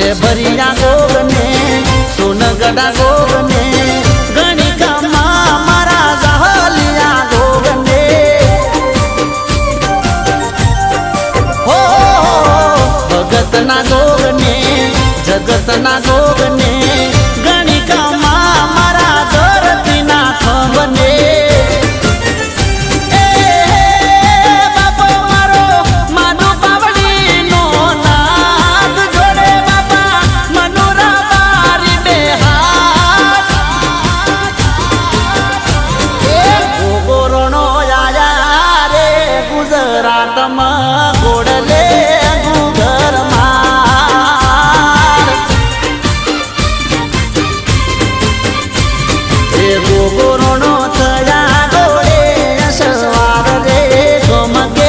છે ભરિયા ગોગને સોનગઢા ગોગને ગણિકામાં મારા જહલિયા ગોગને હો ભગતના ગોગને જગતના ગોગને ગણિકામાં મારા ધરતીના ખંભને ગુજરાતમાં ગોડલે